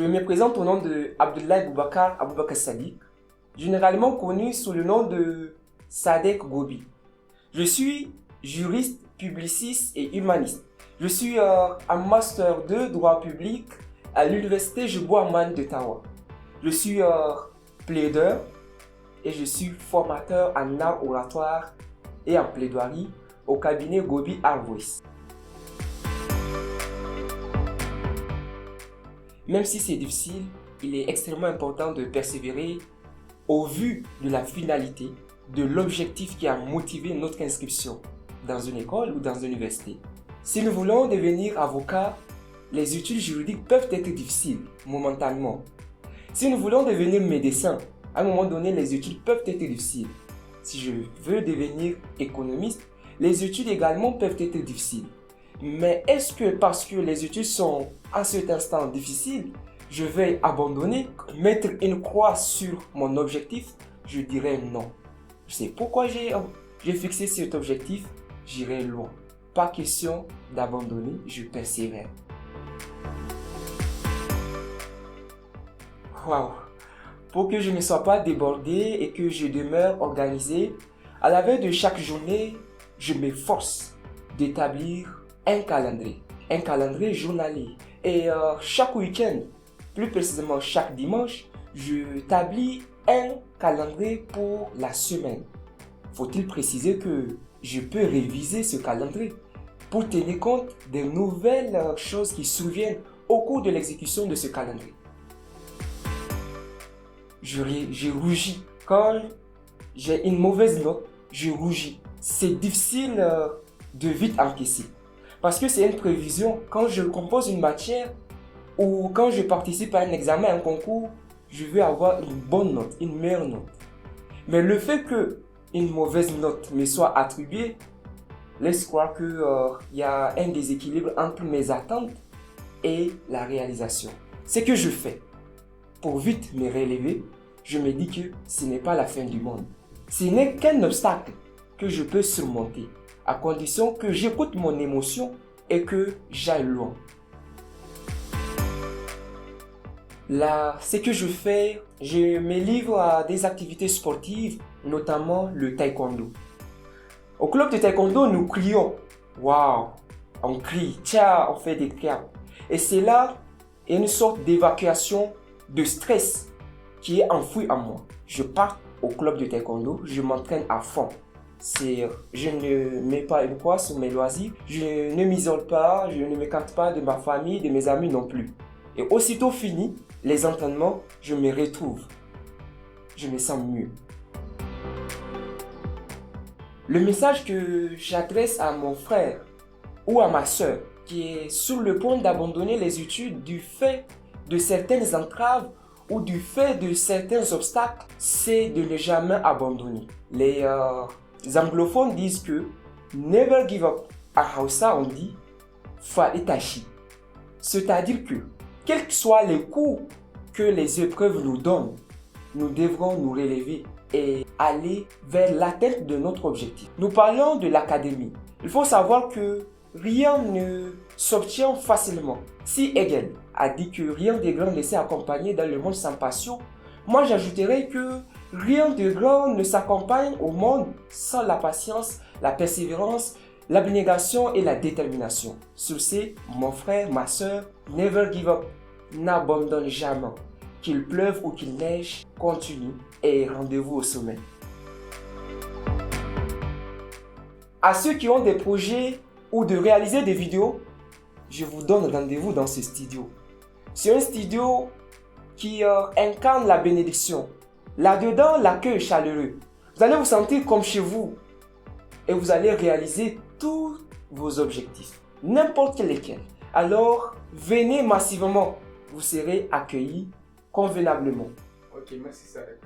me présente au nom de Abdoulaye Boubacar Sadiq, généralement connu sous le nom de Sadek Gobi. Je suis juriste, publiciste et humaniste. Je suis en master 2 droit public à l'université Jeboa-Man d'Ottawa. Je suis plaideur et je suis formateur en art oratoire et en plaidoirie au cabinet Gobi Art Voice. Même si c'est difficile, il est extrêmement important de persévérer au vu de la finalité, de l'objectif qui a motivé notre inscription dans une école ou dans une université. Si nous voulons devenir avocat, les études juridiques peuvent être difficiles momentanément. Si nous voulons devenir médecin, à un moment donné, les études peuvent être difficiles. Si je veux devenir économiste, les études également peuvent être difficiles. Mais est-ce que parce que les études sont à cet instant difficiles, je vais abandonner, mettre une croix sur mon objectif? Je dirais non. Je sais pourquoi j'ai fixé cet objectif, j'irai loin. Pas question d'abandonner, je persévère. Waouh! Pour que je ne sois pas débordé et que je demeure organisé, à la veille de chaque journée, je m'efforce d'établir un calendrier journalier. Et chaque week-end, plus précisément chaque dimanche, je établis un calendrier pour la semaine. Faut-il préciser que je peux réviser ce calendrier pour tenir compte des nouvelles choses qui surviennent au cours de l'exécution de ce calendrier. Je rougis. Quand j'ai une mauvaise note, je rougis. C'est difficile de vite encaisser. Parce que c'est une prévision. Quand je compose une matière ou quand je participe à un examen, un concours, je veux avoir une bonne note, une meilleure note. Mais le fait qu'une mauvaise note me soit attribuée laisse croire qu'il y a un déséquilibre entre mes attentes et la réalisation. Ce que je fais pour vite me relever, je me dis que ce n'est pas la fin du monde. Ce n'est qu'un obstacle que je peux surmonter, à condition que j'écoute mon émotion et que j'aille loin. Là, ce que je fais, je me livre à des activités sportives, notamment le taekwondo. Au club de taekwondo, nous crions « Waouh !» On crie « Tiens !» On fait des cris. Et c'est là une sorte d'évacuation de stress qui est enfoui en moi. Je pars au club de taekwondo, je m'entraîne à fond. Je ne mets pas une croix sur mes loisirs, je ne m'isole pas, je ne m'écarte pas de ma famille, de mes amis non plus. Et aussitôt fini les entraînements, je me retrouve. Je me sens mieux. Le message que j'adresse à mon frère ou à ma soeur qui est sur le point d'abandonner les études du fait de certaines entraves ou du fait de certains obstacles, c'est de ne jamais abandonner. Les anglophones disent que never give up. À Hausa, on dit faitashi. C'est-à-dire que, quels que soient les coups que les épreuves nous donnent, nous devrons nous relever et aller vers l'atteinte de notre objectif. Nous parlons de l'académie. Il faut savoir que rien ne s'obtient facilement. Si Hegel a dit que rien de grand ne s'est accompagné dans le monde sans passion, moi j'ajouterais que rien de grand ne s'accompagne au monde sans la patience, la persévérance, l'abnégation et la détermination. Sur ce, mon frère, ma soeur, never give up, n'abandonne jamais. Qu'il pleuve ou qu'il neige, continue et rendez-vous au sommet. À ceux qui ont des projets ou de réaliser des vidéos, je vous donne rendez-vous dans ce studio. C'est un studio qui incarne la bénédiction. Là-dedans, l'accueil est chaleureux. Vous allez vous sentir comme chez vous et vous allez réaliser tous vos objectifs, n'importe lesquels. Alors, venez massivement, vous serez accueillis convenablement. Ok, merci Sadek.